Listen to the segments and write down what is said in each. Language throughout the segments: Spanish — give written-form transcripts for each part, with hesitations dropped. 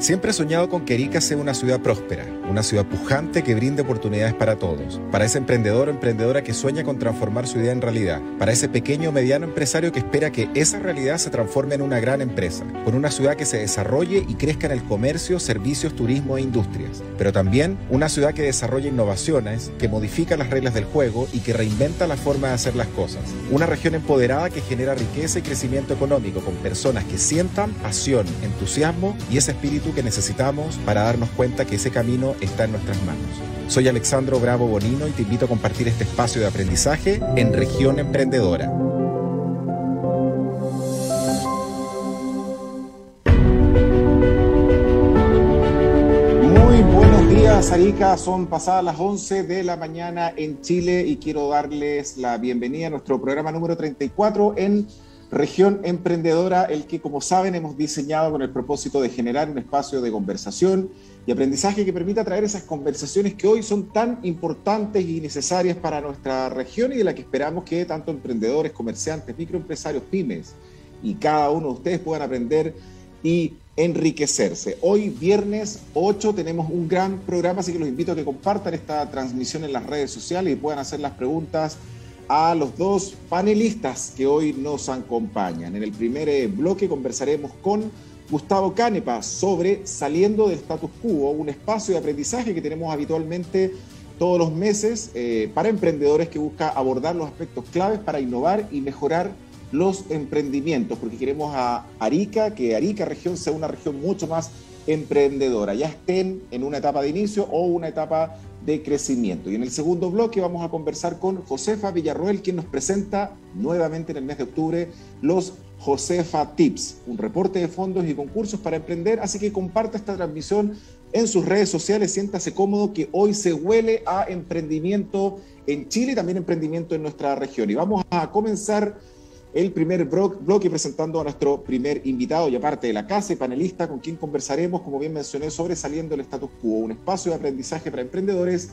Siempre he soñado con que Arica sea una ciudad próspera, una ciudad pujante que brinde oportunidades para todos. Para ese emprendedor o emprendedora que sueña con transformar su idea en realidad. Para ese pequeño o mediano empresario que espera que esa realidad se transforme en una gran empresa. Con una ciudad que se desarrolle y crezca en el comercio, servicios, turismo e industrias. Pero también una ciudad que desarrolle innovaciones, que modifica las reglas del juego y que reinventa la forma de hacer las cosas. Una región empoderada que genera riqueza y crecimiento económico con personas que sientan pasión, entusiasmo y ese espíritu que necesitamos para darnos cuenta que ese camino está en nuestras manos. Soy Alexandro Bravo Bonino y te invito a compartir este espacio de aprendizaje en Región Emprendedora. Muy buenos días, Arica. Son pasadas las 11 de la mañana en Chile y quiero darles la bienvenida a nuestro programa número 34 en Región Emprendedora, el que, como saben, hemos diseñado con el propósito de generar un espacio de conversación y aprendizaje que permita traer esas conversaciones que hoy son tan importantes y necesarias para nuestra región y de la que esperamos que tanto emprendedores, comerciantes, microempresarios, pymes y cada uno de ustedes puedan aprender y enriquecerse. Hoy, viernes 8, tenemos un gran programa, así que los invito a que compartan esta transmisión en las redes sociales y puedan hacer las preguntas a los dos panelistas que hoy nos acompañan. En el primer bloque conversaremos con Gustavo Canepa sobre Saliendo del Status Quo, un espacio de aprendizaje que tenemos habitualmente todos los meses para emprendedores que busca abordar los aspectos claves para innovar y mejorar los emprendimientos, porque queremos a Arica, que Arica región sea una región mucho más emprendedora, ya estén en una etapa de inicio o una etapa de crecimiento. Y en el segundo bloque vamos a conversar con Josefa Villarroel, quien nos presenta nuevamente en el mes de octubre los Josefa Tips, un reporte de fondos y concursos para emprender, así que comparta esta transmisión en sus redes sociales, siéntase cómodo que hoy se huele a emprendimiento en Chile y también emprendimiento en nuestra región. Y vamos a comenzar el primer bloque presentando a nuestro primer invitado y aparte de la casa y panelista con quien conversaremos, como bien mencioné, sobre Saliendo del Status Quo, un espacio de aprendizaje para emprendedores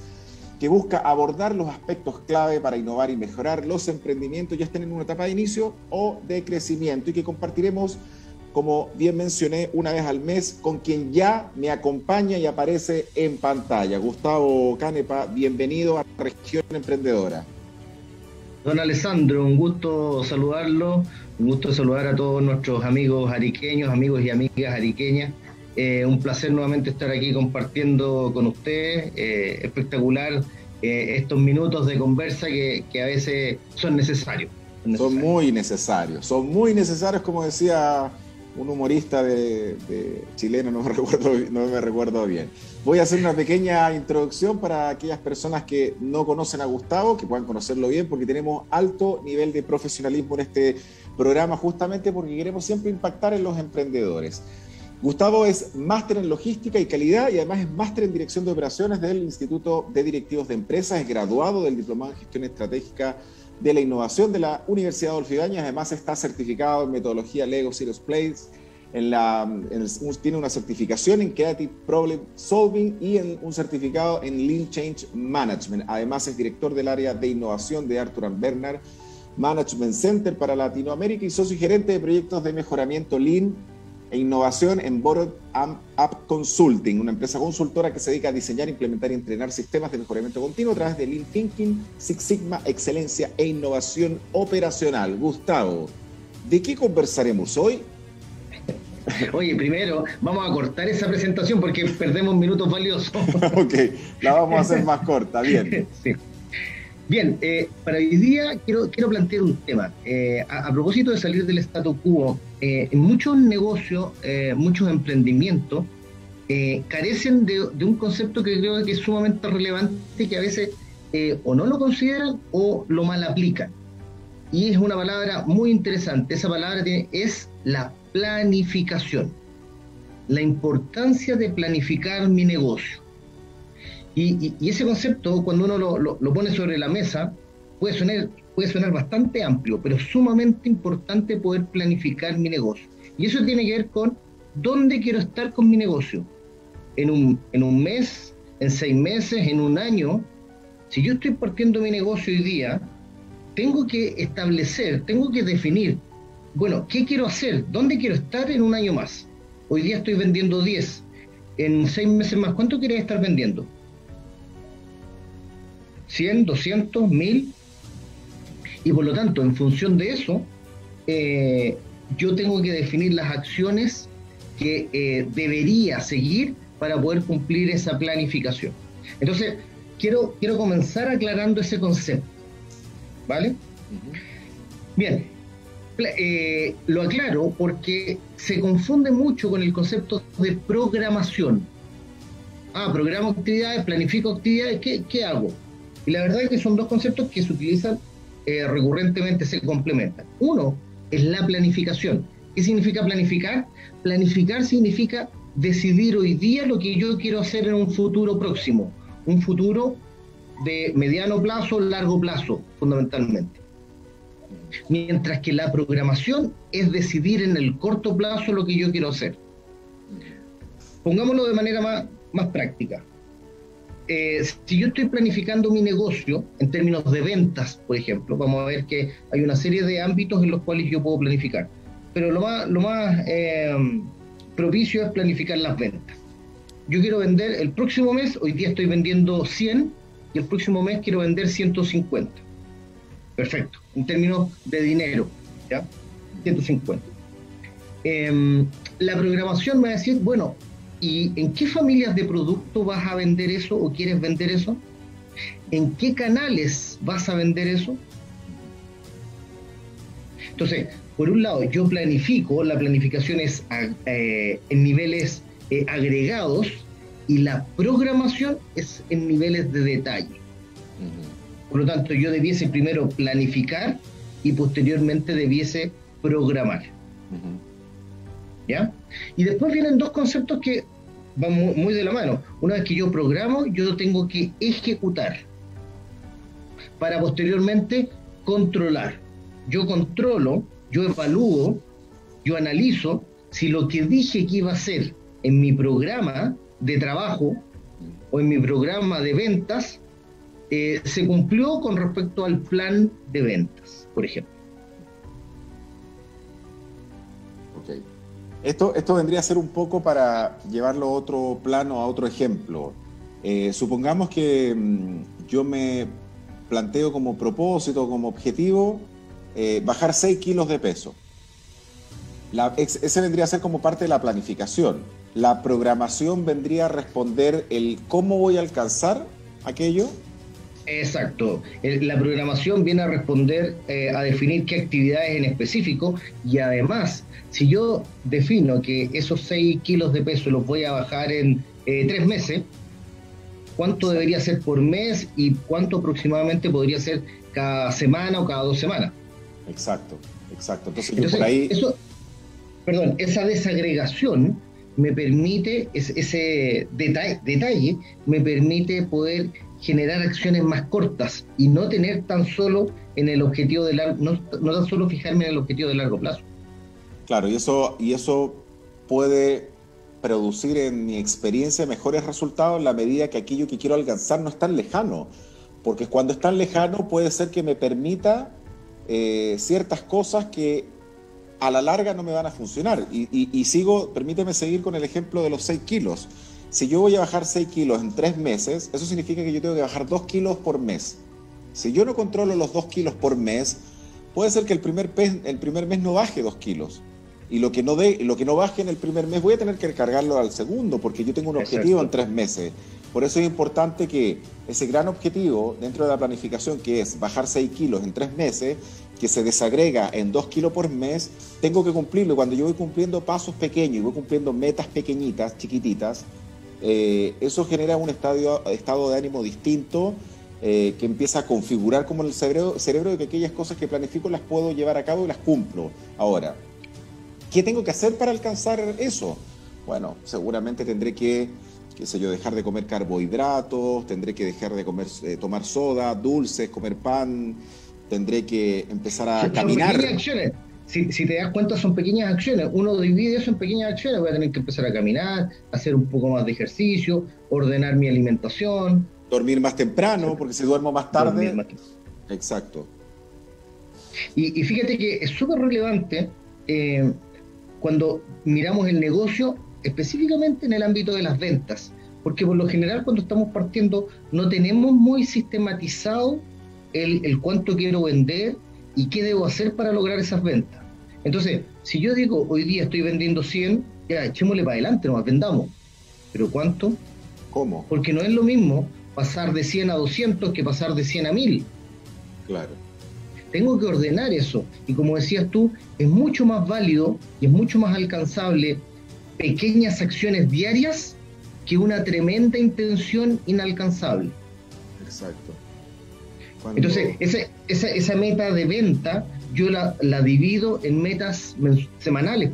que busca abordar los aspectos clave para innovar y mejorar los emprendimientos, ya estén en una etapa de inicio o de crecimiento, y que compartiremos, como bien mencioné, una vez al mes con quien ya me acompaña y aparece en pantalla. Gustavo Canepa, bienvenido a Región Emprendedora. Don Alessandro, un gusto saludarlo, un gusto saludar a todos nuestros amigos ariqueños, amigos y amigas ariqueñas. Un placer nuevamente estar aquí compartiendo con ustedes. Espectacular estos minutos de conversa que a veces son necesarios. Son muy necesarios, como decía un humorista de chileno, no me recuerdo bien. Voy a hacer una pequeña introducción para aquellas personas que no conocen a Gustavo, que puedan conocerlo bien, porque tenemos alto nivel de profesionalismo en este programa, justamente porque queremos siempre impactar en los emprendedores. Gustavo es máster en logística y calidad y además es máster en dirección de operaciones del Instituto de Directivos de Empresas, es graduado del Diplomado en Gestión Estratégica de la Innovación de la Universidad Adolfo Ibáñez, además está certificado en metodología Lego Serious Plays, tiene una certificación en Creative Problem Solving y un certificado en Lean Change Management. Además es director del área de innovación de Arthur & Bernard Management Center para Latinoamérica y socio y gerente de proyectos de mejoramiento Lean e innovación en Borrowed Up Consulting, una empresa consultora que se dedica a diseñar, implementar y entrenar sistemas de mejoramiento continuo a través de Lean Thinking, Six Sigma, excelencia e innovación operacional. Gustavo, ¿de qué conversaremos hoy? Oye, primero vamos a cortar esa presentación porque perdemos minutos valiosos. Ok, la vamos a hacer más corta, bien. Sí. Bien, para hoy día quiero plantear un tema. A propósito de salir del status quo, en muchos negocios, muchos emprendimientos, carecen de un concepto que creo que es sumamente relevante, que a veces o no lo consideran o lo mal aplican. Y es una palabra muy interesante. Esa palabra es la planificación. La importancia de planificar mi negocio. Y ese concepto, cuando uno lo pone sobre la mesa, puede sonar bastante amplio, pero sumamente importante poder planificar mi negocio. Y eso tiene que ver con dónde quiero estar con mi negocio. En un mes, en 6 meses, en un año. Si yo estoy partiendo mi negocio hoy día, tengo que establecer, tengo que definir, bueno, ¿qué quiero hacer? ¿Dónde quiero estar en un año más? Hoy día estoy vendiendo 10. en 6 meses más, ¿cuánto quieres estar vendiendo? ¿100, 200, 1000? Y por lo tanto, en función de eso, yo tengo que definir las acciones que debería seguir para poder cumplir esa planificación. Entonces, quiero comenzar aclarando ese concepto, ¿vale? Bien, lo aclaro porque se confunde mucho con el concepto de programación. Programo actividades, planifico actividades, ¿qué hago? Y la verdad es que son dos conceptos que se utilizan recurrentemente, se complementan. Uno es la planificación. ¿Qué significa planificar? Planificar significa decidir hoy día lo que yo quiero hacer en un futuro próximo, un futuro de mediano plazo, largo plazo, fundamentalmente. Mientras que la programación es decidir en el corto plazo lo que yo quiero hacer. Pongámoslo de manera más práctica. Si yo estoy planificando mi negocio en términos de ventas, por ejemplo, vamos a ver que hay una serie de ámbitos en los cuales yo puedo planificar, pero lo más propicio es planificar las ventas. Yo quiero vender el próximo mes, hoy día estoy vendiendo 100 y el próximo mes quiero vender 150. Perfecto, en términos de dinero, ¿ya? 150. La programación me va a decir, bueno, ¿y en qué familias de producto vas a vender eso o quieres vender eso? ¿En qué canales vas a vender eso? Entonces, por un lado, yo planifico, la planificación es en niveles agregados y la programación es en niveles de detalle. Por lo tanto, yo debiese primero planificar y posteriormente debiese programar. ¿Ya? Y después vienen dos conceptos que van muy de la mano. Una vez que yo programo, yo tengo que ejecutar para posteriormente controlar. Yo controlo, yo evalúo, yo analizo si lo que dije que iba a hacer en mi programa de trabajo o en mi programa de ventas se cumplió con respecto al plan de ventas, por ejemplo. Ok. Esto vendría a ser un poco para llevarlo a otro plano, a otro ejemplo. Supongamos que yo me planteo como propósito, como objetivo, bajar 6 kilos de peso. Ese vendría a ser como parte de la planificación. La programación vendría a responder el cómo voy a alcanzar aquello. Exacto. La programación viene a responder, a definir qué actividades en específico, y además, si yo defino que esos 6 kilos de peso los voy a bajar en 3 meses, ¿cuánto debería ser por mes y cuánto aproximadamente podría ser cada semana o cada 2 semanas? Exacto. Entonces yo por ahí... esa desagregación me permite, ese detalle me permite poder generar acciones más cortas y no tener tan solo en el objetivo de no tan solo fijarme en el objetivo de largo plazo. Claro, y eso puede producir en mi experiencia mejores resultados en la medida que aquello que quiero alcanzar no es tan lejano, porque cuando es tan lejano puede ser que me permita ciertas cosas que a la larga no me van a funcionar. Y permíteme seguir con el ejemplo de los 6 kilos. Si yo voy a bajar 6 kilos en 3 meses, eso significa que yo tengo que bajar 2 kilos por mes. Si yo no controlo los 2 kilos por mes, puede ser que el primer mes no baje 2 kilos. Y lo que no baje en el primer mes voy a tener que cargarlo al segundo, porque yo tengo un objetivo en 3 meses. Por eso es importante que ese gran objetivo dentro de la planificación, que es bajar 6 kilos en 3 meses, que se desagrega en 2 kilos por mes, tengo que cumplirlo. Y cuando yo voy cumpliendo pasos pequeños y voy cumpliendo metas pequeñitas, chiquititas, eso genera un estado de ánimo distinto, que empieza a configurar como el cerebro de que aquellas cosas que planifico las puedo llevar a cabo y las cumplo. Ahora, ¿qué tengo que hacer para alcanzar eso? Bueno, seguramente tendré que, dejar de comer carbohidratos, tendré que dejar de tomar soda, dulces, comer pan, tendré que empezar a caminar. Son pequeñas acciones. Si te das cuenta, son pequeñas acciones. Uno divide eso en pequeñas acciones. Voy a tener que empezar a caminar, hacer un poco más de ejercicio, ordenar mi alimentación. Dormir más temprano, porque si duermo más tarde... Exacto. Y fíjate que es súper relevante cuando miramos el negocio específicamente en el ámbito de las ventas, porque por lo general cuando estamos partiendo no tenemos muy sistematizado el cuánto quiero vender y qué debo hacer para lograr esas ventas. Entonces, si yo digo, hoy día estoy vendiendo 100, ya echémosle para adelante, nomás vendamos. ¿Pero cuánto? ¿Cómo? Porque no es lo mismo pasar de 100 a 200 que pasar de 100 a 1000. Claro. Tengo que ordenar eso. Y como decías tú, es mucho más válido y es mucho más alcanzable pequeñas acciones diarias que una tremenda intención inalcanzable. Exacto. Entonces, esa meta de venta, yo la divido en metas semanales,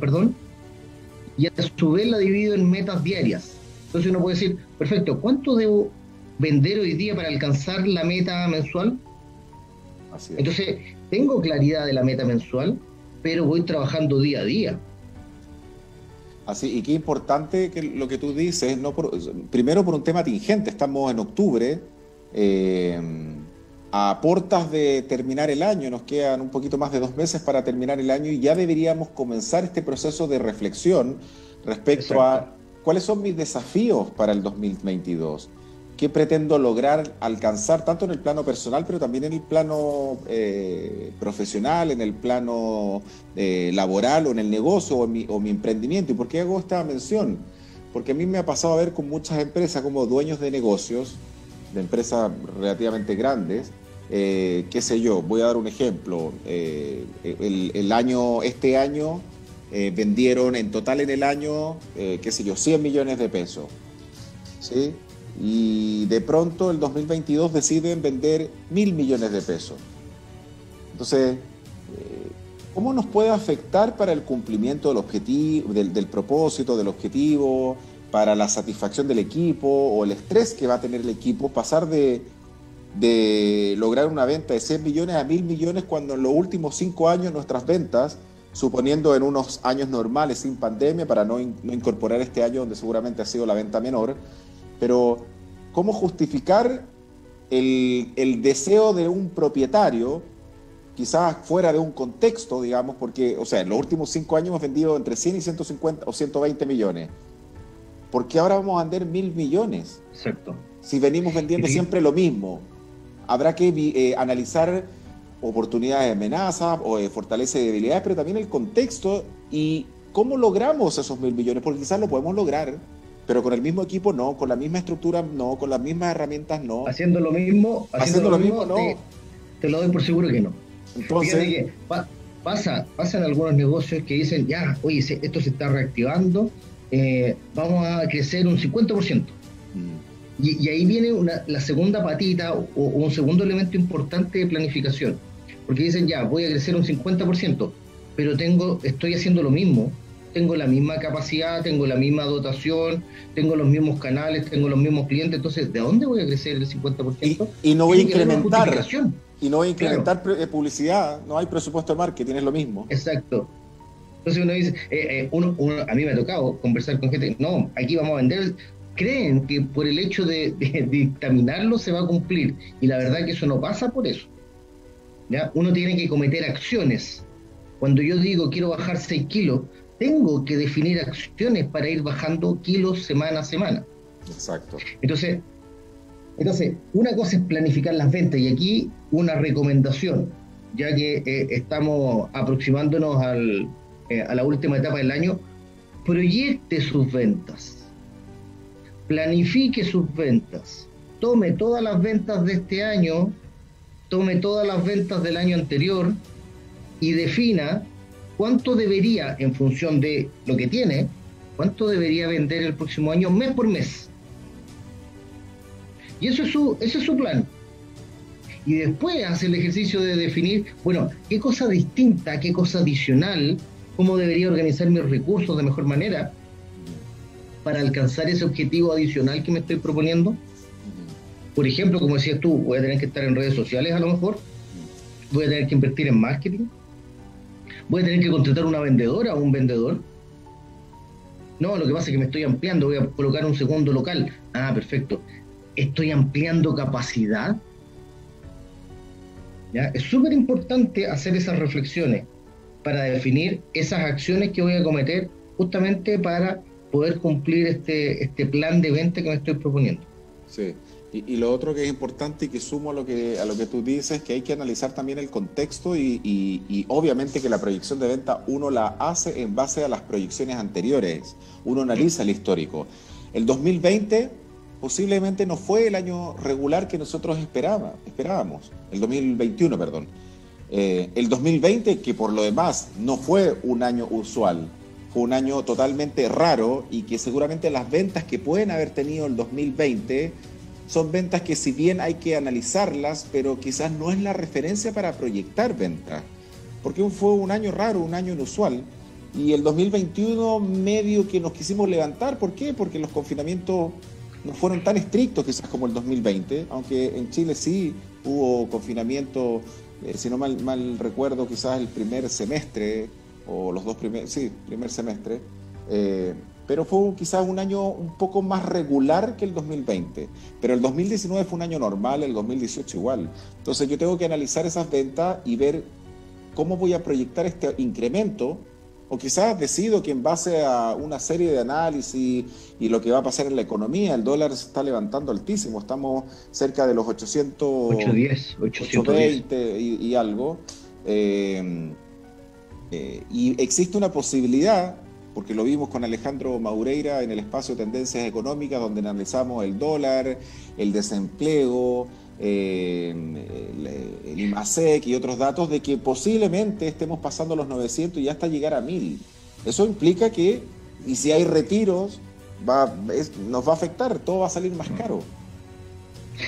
y a su vez la divido en metas diarias. Entonces uno puede decir, perfecto, ¿cuánto debo vender hoy día para alcanzar la meta mensual? Así es. Entonces, tengo claridad de la meta mensual, pero voy trabajando día a día. Así, y qué importante que lo que tú dices, primero por un tema tingente, estamos en octubre, a portas de terminar el año, nos quedan un poquito más de 2 meses para terminar el año y ya deberíamos comenzar este proceso de reflexión respecto a cuáles son mis desafíos para el 2022, qué pretendo lograr alcanzar tanto en el plano personal, pero también en el plano profesional, en el plano laboral o en el negocio o mi emprendimiento. ¿Y por qué hago esta mención? Porque a mí me ha pasado a ver con muchas empresas como dueños de negocios, de empresas relativamente grandes, qué sé yo, voy a dar un ejemplo, este año vendieron en total en el año, qué sé yo, 100 millones de pesos, ¿sí? Y de pronto el 2022 deciden vender 1.000 millones de pesos. Entonces, ¿cómo nos puede afectar para el cumplimiento del objetivo, del propósito, del objetivo, para la satisfacción del equipo o el estrés que va a tener el equipo, pasar de lograr una venta de 100 millones a 1.000 millones cuando en los últimos 5 años nuestras ventas, suponiendo en unos años normales sin pandemia, para no incorporar este año donde seguramente ha sido la venta menor, pero cómo justificar el deseo de un propietario, quizás fuera de un contexto, digamos, porque, o sea, en los últimos 5 años hemos vendido entre 100 y 150 o 120 millones. ¿Por qué ahora vamos a vender 1.000 millones? Exacto. Si venimos vendiendo siempre lo mismo. Habrá que analizar oportunidades de amenaza o de fortaleza y debilidades, pero también el contexto y cómo logramos esos 1.000 millones, porque quizás lo podemos lograr, pero con el mismo equipo no, con la misma estructura no, con las mismas herramientas no. Haciendo lo mismo no. Te lo doy por seguro que no. Entonces, fíjate que pasa en algunos negocios que dicen, ya, oye, esto se está reactivando, vamos a crecer un 50%. Y ahí viene la segunda patita o un segundo elemento importante de planificación. Porque dicen, ya, voy a crecer un 50%, pero estoy haciendo lo mismo, tengo la misma capacidad, tengo la misma dotación, tengo los mismos canales, tengo los mismos clientes, entonces, ¿de dónde voy a crecer el 50%? Y no voy a incrementar. Y no voy a incrementar publicidad, no hay presupuesto de marketing, es lo mismo. Exacto. Entonces uno dice, a mí me ha tocado conversar con gente, no, aquí vamos a vender, creen que por el hecho de dictaminarlo se va a cumplir, y la verdad que eso no pasa por eso. ¿Ya? Uno tiene que cometer acciones. Cuando yo digo quiero bajar 6 kilos, tengo que definir acciones para ir bajando kilos semana a semana. Exacto. Entonces, una cosa es planificar las ventas, y aquí una recomendación, ya que estamos aproximándonos a la última etapa del año: proyecte sus ventas, planifique sus ventas, tome todas las ventas de este año, tome todas las ventas del año anterior y defina cuánto debería, en función de lo que tiene, cuánto debería vender el próximo año, mes por mes. Y ese es su plan. Y después hace el ejercicio de definir, bueno, qué cosa distinta, qué cosa adicional, cómo debería organizar mis recursos de mejor manera para alcanzar ese objetivo adicional que me estoy proponiendo. Por ejemplo, como decías tú, voy a tener que estar en redes sociales a lo mejor, voy a tener que invertir en marketing, voy a tener que contratar una vendedora o un vendedor. No, lo que pasa es que me estoy ampliando, voy a colocar un segundo local. Ah, perfecto. Estoy ampliando capacidad. ¿Ya? Es súper importante hacer esas reflexiones para definir esas acciones que voy a cometer justamente para poder cumplir este plan de venta que me estoy proponiendo. Sí. Y lo otro que es importante y que sumo a lo que tú dices, que hay que analizar también el contexto y obviamente que la proyección de venta uno la hace en base a las proyecciones anteriores, uno analiza el histórico. El 2020 posiblemente no fue el año regular que nosotros esperábamos, el 2021, perdón. El 2020, que por lo demás no fue un año usual, fue un año totalmente raro y que seguramente las ventas que pueden haber tenido el 2020 son ventas que si bien hay que analizarlas, pero quizás no es la referencia para proyectar ventas, porque fue un año raro, un año inusual, y el 2021 medio que nos quisimos levantar. ¿Por qué? Porque los confinamientos no fueron tan estrictos quizás como el 2020, aunque en Chile sí hubo confinamiento, si no mal recuerdo, quizás el primer semestre, o los dos primeros, sí, primer semestre, pero fue quizás un año un poco más regular que el 2020. Pero el 2019 fue un año normal, el 2018 igual. Entonces yo tengo que analizar esas ventas y ver cómo voy a proyectar este incremento, o quizás decido que en base a una serie de análisis y lo que va a pasar en la economía, el dólar se está levantando altísimo, estamos cerca de los 810, 820 y algo. Y existe una posibilidad, porque lo vimos con Alejandro Maureira en el espacio de Tendencias Económicas, donde analizamos el dólar, el desempleo, el IMASEC y otros datos, de que posiblemente estemos pasando los 900 y hasta llegar a 1000. Eso implica que, y si hay retiros, nos va a afectar, todo va a salir más caro.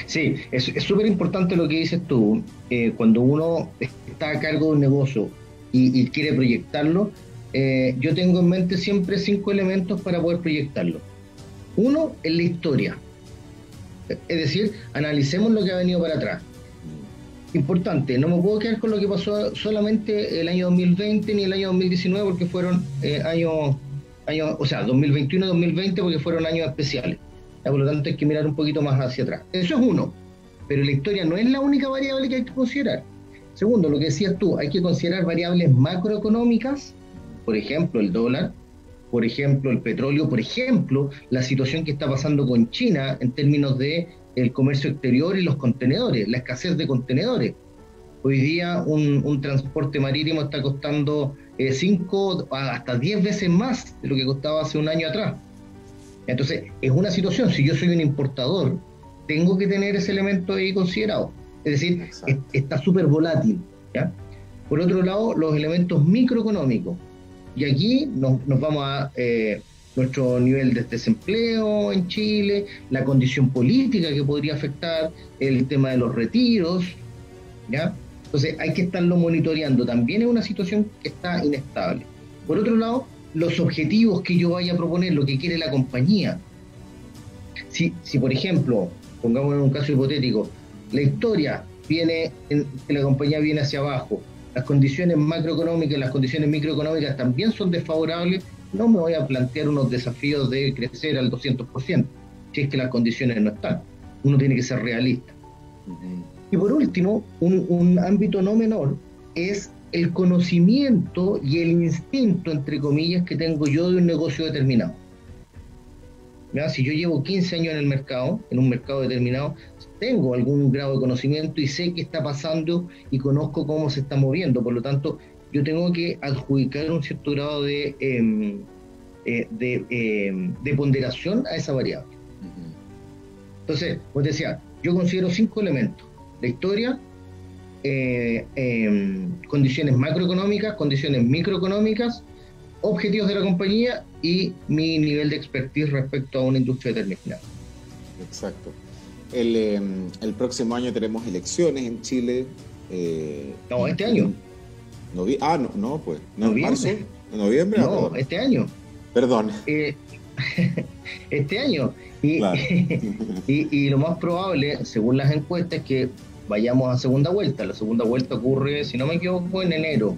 Sí, es súper importante lo que dices tú. Cuando uno está a cargo de un negocio y quiere proyectarlo, yo tengo en mente siempre 5 elementos para poder proyectarlo. Uno es la historia, es decir, analicemos lo que ha venido para atrás. Importante, no me puedo quedar con lo que pasó solamente el año 2020 ni el año 2019, porque fueron años, o sea, 2021 y 2020, porque fueron años especiales. Por lo tanto, hay que mirar un poquito más hacia atrás. Eso es uno, pero la historia no es la única variable que hay que considerar. Segundo, lo que decías tú, hay que considerar variables macroeconómicas, por ejemplo, el dólar, por ejemplo, el petróleo, por ejemplo, la situación que está pasando con China en términos de el comercio exterior y los contenedores, la escasez de contenedores. Hoy día un transporte marítimo está costando 5 hasta 10 veces más de lo que costaba hace un año atrás. Entonces, es una situación, si yo soy un importador, tengo que tener ese elemento ahí considerado. Es decir, está súper volátil, ¿ya? Por otro lado, los elementos microeconómicos. Y aquí nos vamos a nuestro nivel de desempleo en Chile, la condición política que podría afectar, el tema de los retiros, ¿ya? Entonces hay que estarlo monitoreando. También es una situación que está inestable. Por otro lado, los objetivos que yo vaya a proponer, lo que quiere la compañía. Si por ejemplo, pongamos en un caso hipotético, la historia viene, que la compañía viene hacia abajo, las condiciones macroeconómicas y las condiciones microeconómicas también son desfavorables, no me voy a plantear unos desafíos de crecer al 200%, si es que las condiciones no están. Uno tiene que ser realista. Y por último, un ámbito no menor es el conocimiento y el instinto, entre comillas, que tengo yo de un negocio determinado. ¿Ya? Si yo llevo 15 años en el mercado, en un mercado determinado, tengo algún grado de conocimiento y sé qué está pasando y conozco cómo se está moviendo. Por lo tanto, yo tengo que adjudicar un cierto grado de ponderación a esa variable. Entonces, como te decía, yo considero 5 elementos: la historia, condiciones macroeconómicas, condiciones microeconómicas, objetivos de la compañía y mi nivel de expertise respecto a una industria determinada. Exacto. El próximo año tenemos elecciones en Chile. No, este año. No, pues. ¿No en marzo? ¿En noviembre? No, perdón. Este año. Perdón. Este año. Claro. Y lo más probable, según las encuestas, es que vayamos a segunda vuelta. La segunda vuelta ocurre, si no me equivoco, en enero.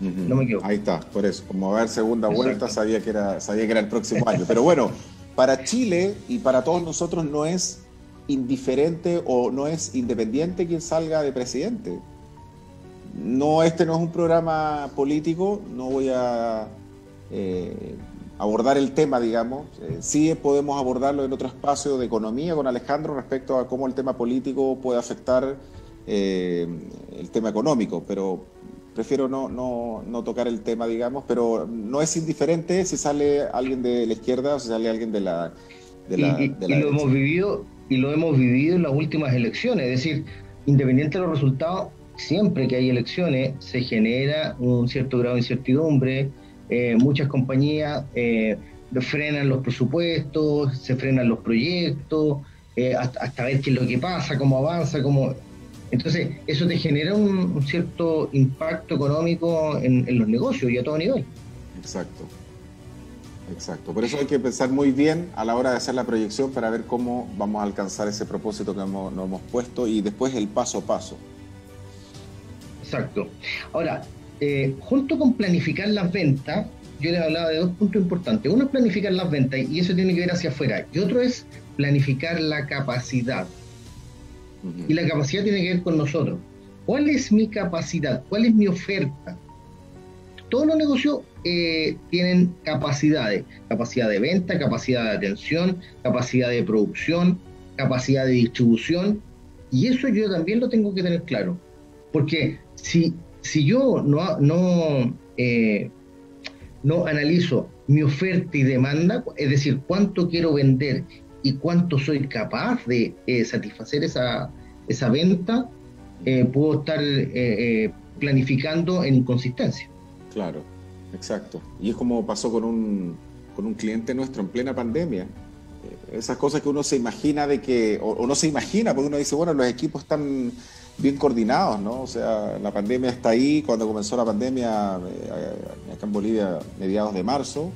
No me equivoco. Ahí está, por eso. Como va a haber segunda vuelta, sabía que era el próximo año. Pero bueno, para Chile y para todos nosotros no es indiferente o no es independiente quien salga de presidente. No, este no es un programa político, no voy a abordar el tema, digamos. Sí podemos abordarlo en otro espacio de economía con Alejandro respecto a cómo el tema político puede afectar el tema económico, pero prefiero no tocar el tema, digamos, pero no es indiferente si sale alguien de la izquierda o si sale alguien de la Lo derecha. hemos vivido, y lo hemos vivido en las últimas elecciones, es decir, independiente de los resultados, siempre que hay elecciones se genera un cierto grado de incertidumbre, muchas compañías frenan los presupuestos, se frenan los proyectos, hasta ver qué es lo que pasa, cómo avanza, cómo... Entonces, eso te genera un cierto impacto económico en los negocios y a todo nivel. Exacto. Exacto, por eso hay que pensar muy bien a la hora de hacer la proyección para ver cómo vamos a alcanzar ese propósito que nos hemos puesto y después el paso a paso. Exacto. Ahora, junto con planificar las ventas, yo les hablaba de dos puntos importantes. Uno es planificar las ventas y eso tiene que ver hacia afuera. Y otro es planificar la capacidad. Y la capacidad tiene que ver con nosotros. ¿Cuál es mi capacidad? ¿Cuál es mi oferta? Todos los negocios tienen capacidades. Capacidad de venta, capacidad de atención, capacidad de producción, capacidad de distribución. Y eso yo también lo tengo que tener claro. Porque si yo no analizo mi oferta y demanda, es decir, cuánto quiero vender y cuánto soy capaz de satisfacer esa venta, puedo estar planificando en inconsistencia. Claro, exacto. Y es como pasó con un cliente nuestro en plena pandemia. Esas cosas que uno se imagina o no se imagina, porque uno dice, bueno, los equipos están bien coordinados, ¿no? O sea, la pandemia está ahí. Cuando comenzó la pandemia acá en Bolivia, mediados de marzo,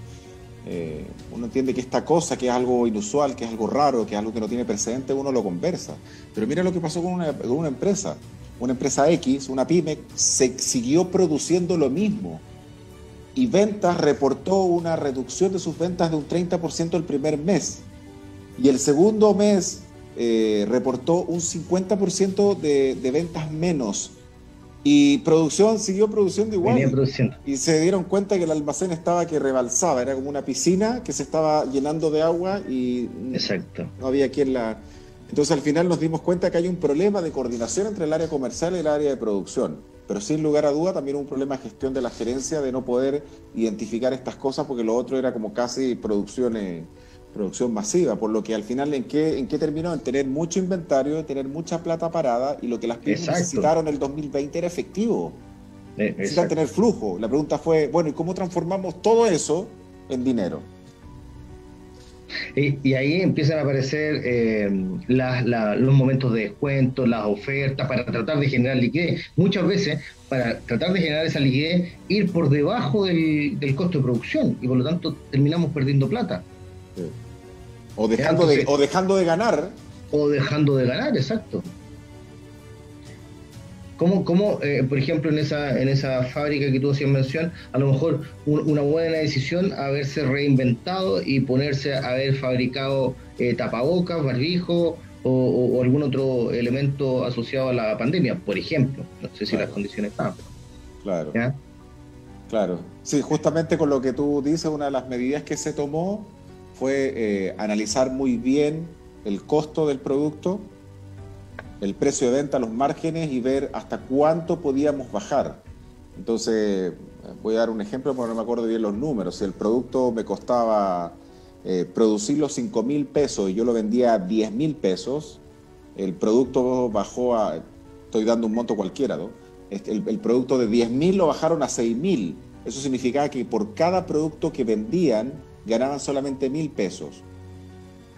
uno entiende que esta cosa, que es algo inusual, que es algo raro, que es algo que no tiene precedente, uno lo conversa. Pero mira lo que pasó con una empresa. Una empresa X, una pyme, se siguió produciendo lo mismo. Y ventas reportó una reducción de sus ventas de un 30% el primer mes. Y el segundo mes reportó un 50% de ventas menos. Y producción siguió produciendo Venía igual. produciendo. Y se dieron cuenta que el almacén estaba que rebalsaba. Era como una piscina que se estaba llenando de agua y Exacto. no había quien la... Entonces al final nos dimos cuenta que hay un problema de coordinación entre el área comercial y el área de producción. Pero sin lugar a duda también un problema de gestión de la gerencia de no poder identificar estas cosas porque lo otro era como casi producción masiva. Por lo que al final ¿en qué terminó? En tener mucho inventario, en tener mucha plata parada y lo que las pymes Exacto. necesitaron en el 2020 era efectivo. Necesitan Exacto. tener flujo. La pregunta fue, bueno, ¿y cómo transformamos todo eso en dinero? Y ahí empiezan a aparecer los momentos de descuento, las ofertas, para tratar de generar liquidez. Muchas veces, para tratar de generar esa liquidez, ir por debajo del costo de producción y por lo tanto terminamos perdiendo plata. Sí. O dejando de ganar. O dejando de ganar, exacto. ¿Cómo por ejemplo, en esa fábrica que tú hacías mención, a lo mejor una buena decisión haberse reinventado y ponerse a haber fabricado tapabocas, barbijo o algún otro elemento asociado a la pandemia, por ejemplo? No sé si las condiciones estaban. Claro. ¿Ya? Claro. Sí, justamente con lo que tú dices, una de las medidas que se tomó fue analizar muy bien el costo del producto, el precio de venta, los márgenes y ver hasta cuánto podíamos bajar. Entonces, voy a dar un ejemplo porque no me acuerdo bien los números. Si el producto me costaba producirlo 5.000 pesos y yo lo vendía a 10.000 pesos, el producto bajó a, estoy dando un monto cualquiera, ¿no? El producto de 10.000 lo bajaron a 6.000. Eso significaba que por cada producto que vendían ganaban solamente 1.000 pesos.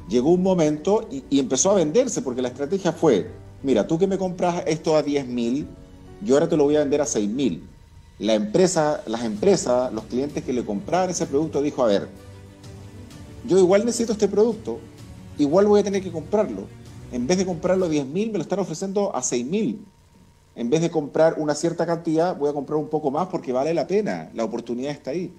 Llegó un momento y empezó a venderse porque la estrategia fue, mira, tú que me compras esto a 10.000, yo ahora te lo voy a vender a 6.000. Las empresas, los clientes que le compraban ese producto dijo, a ver, yo igual necesito este producto, igual voy a tener que comprarlo. En vez de comprarlo a 10.000, me lo están ofreciendo a 6.000. En vez de comprar una cierta cantidad, voy a comprar un poco más porque vale la pena, la oportunidad está ahí.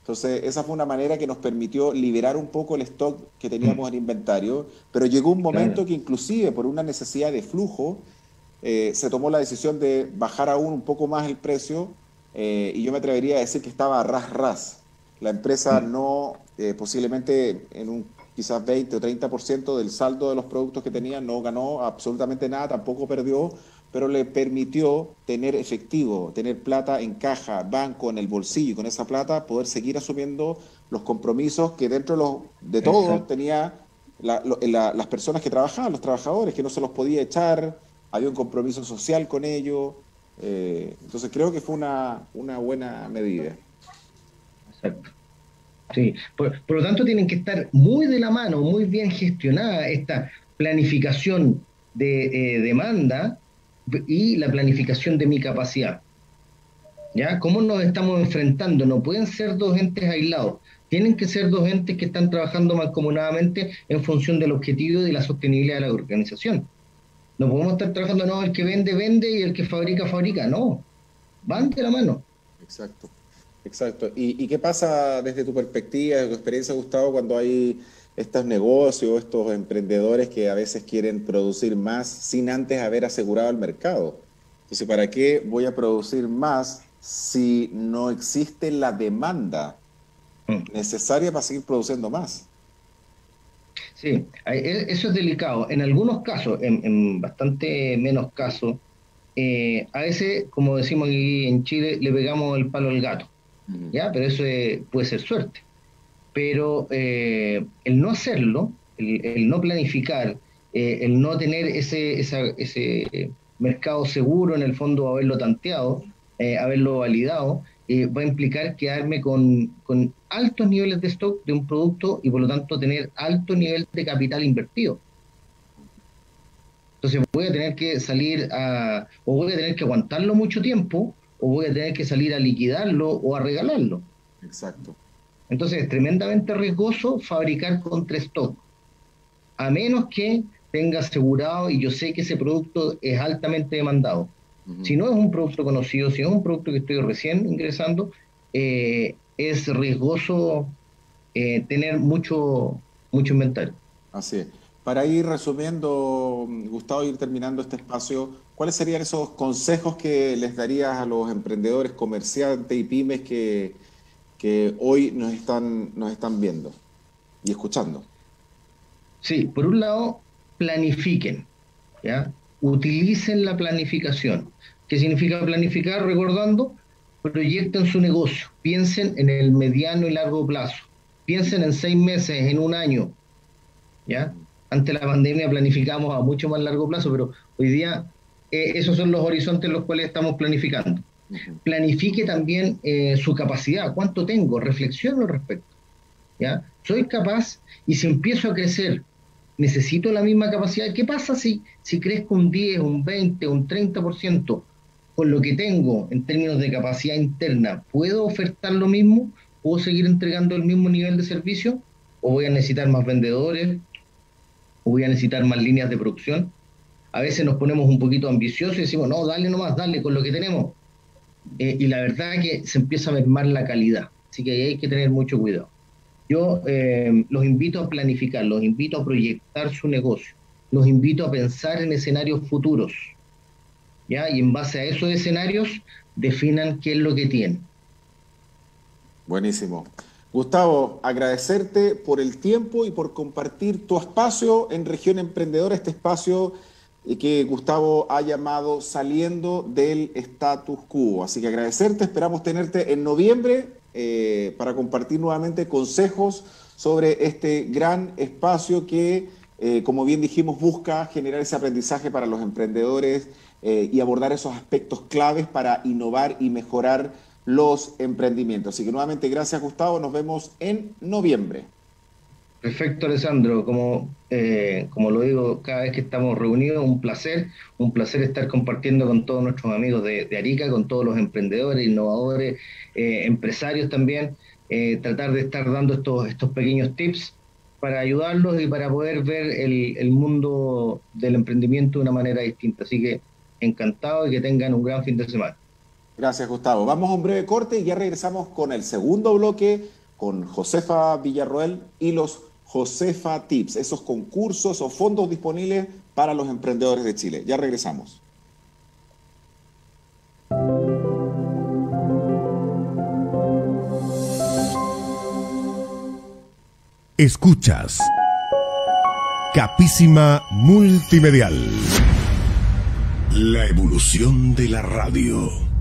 Entonces, esa fue una manera que nos permitió liberar un poco el stock que teníamos en inventario, pero llegó un momento que inclusive por una necesidad de flujo, se tomó la decisión de bajar aún un poco más el precio y yo me atrevería a decir que estaba a ras, la empresa no, posiblemente en un quizás 20 o 30% del saldo de los productos que tenía, no ganó absolutamente nada, tampoco perdió, pero le permitió tener efectivo, tener plata en caja, banco, en el bolsillo, y con esa plata poder seguir asumiendo los compromisos que dentro de todo Exacto. tenía las personas que trabajaban, los trabajadores, que no se los podía echar, había un compromiso social con ellos. Entonces creo que fue una buena medida. Exacto. Sí, por lo tanto tienen que estar muy de la mano, muy bien gestionada esta planificación de demanda y la planificación de mi capacidad. ¿Ya? ¿Cómo nos estamos enfrentando? No pueden ser dos entes aislados, tienen que ser dos entes que están trabajando mancomunadamente en función del objetivo y de la sostenibilidad de la organización. No podemos estar trabajando, no, el que vende, vende y el que fabrica, fabrica. No, van de la mano. Exacto, exacto. ¿Y qué pasa desde tu perspectiva, desde tu experiencia, Gustavo, cuando hay estos negocios, estos emprendedores que a veces quieren producir más sin antes haber asegurado el mercado? Entonces, ¿para qué voy a producir más si no existe la demanda Mm. necesaria para seguir produciendo más? Sí, eso es delicado. En algunos casos, en bastante menos casos, a veces, como decimos aquí en Chile, le pegamos el palo al gato, Ujú. ¿ya? Pero eso puede ser suerte. Pero el no hacerlo, el no planificar, el no tener ese mercado seguro, en el fondo haberlo tanteado, haberlo validado, va a implicar quedarme con altos niveles de stock de un producto y por lo tanto tener alto nivel de capital invertido. Entonces voy a tener que salir o voy a tener que aguantarlo mucho tiempo, o voy a tener que salir a liquidarlo o a regalarlo. Exacto. Entonces es tremendamente riesgoso fabricar contra stock, a menos que tenga asegurado y yo sé que ese producto es altamente demandado. Ujú. Si no es un producto conocido, si no es un producto que estoy recién ingresando, es riesgoso tener mucho inventario. Así es. Para ir resumiendo, Gustavo, ir terminando este espacio, ¿cuáles serían esos consejos que les darías a los emprendedores, comerciantes y pymes que hoy nos están viendo y escuchando? Sí, por un lado, planifiquen, ¿ya? Utilicen la planificación. ¿Qué significa planificar? Recordando, proyecten su negocio, piensen en el mediano y largo plazo, piensen en 6 meses, en un año, ¿ya? Ante la pandemia planificamos a mucho más largo plazo, pero hoy día esos son los horizontes en los cuales estamos planificando. Ujú. Planifique también su capacidad, cuánto tengo, reflexione al respecto, ¿ya? Soy capaz y si empiezo a crecer, necesito la misma capacidad. ¿Qué pasa si crezco un 10, un 20, un 30% con lo que tengo en términos de capacidad interna? ¿Puedo ofertar lo mismo? ¿Puedo seguir entregando el mismo nivel de servicio? ¿O voy a necesitar más vendedores? ¿O voy a necesitar más líneas de producción? A veces nos ponemos un poquito ambiciosos y decimos, no, dale nomás, dale con lo que tenemos. Y la verdad es que se empieza a mermar la calidad. Así que ahí hay que tener mucho cuidado. Yo los invito a planificar, los invito a proyectar su negocio, los invito a pensar en escenarios futuros, ¿ya? Y en base a esos escenarios, definan qué es lo que tienen. Buenísimo. Gustavo, agradecerte por el tiempo y por compartir tu espacio en Región Emprendedora, este espacio que Gustavo ha llamado Saliendo del Status Quo. Así que agradecerte, esperamos tenerte en noviembre para compartir nuevamente consejos sobre este gran espacio que, como bien dijimos, busca generar ese aprendizaje para los emprendedores y abordar esos aspectos claves para innovar y mejorar los emprendimientos. Así que nuevamente gracias, Gustavo, nos vemos en noviembre. Perfecto, Alessandro. Como lo digo cada vez que estamos reunidos, un placer estar compartiendo con todos nuestros amigos de Arica, con todos los emprendedores, innovadores, empresarios también, tratar de estar dando estos pequeños tips para ayudarlos y para poder ver el mundo del emprendimiento de una manera distinta. Así que encantado y que tengan un gran fin de semana. Gracias, Gustavo. Vamos a un breve corte y ya regresamos con el segundo bloque con Josefa Villarroel y los Josefa Tips, esos concursos o fondos disponibles para los emprendedores de Chile. Ya regresamos. Escuchas Capísima Multimedial. La evolución de la radio.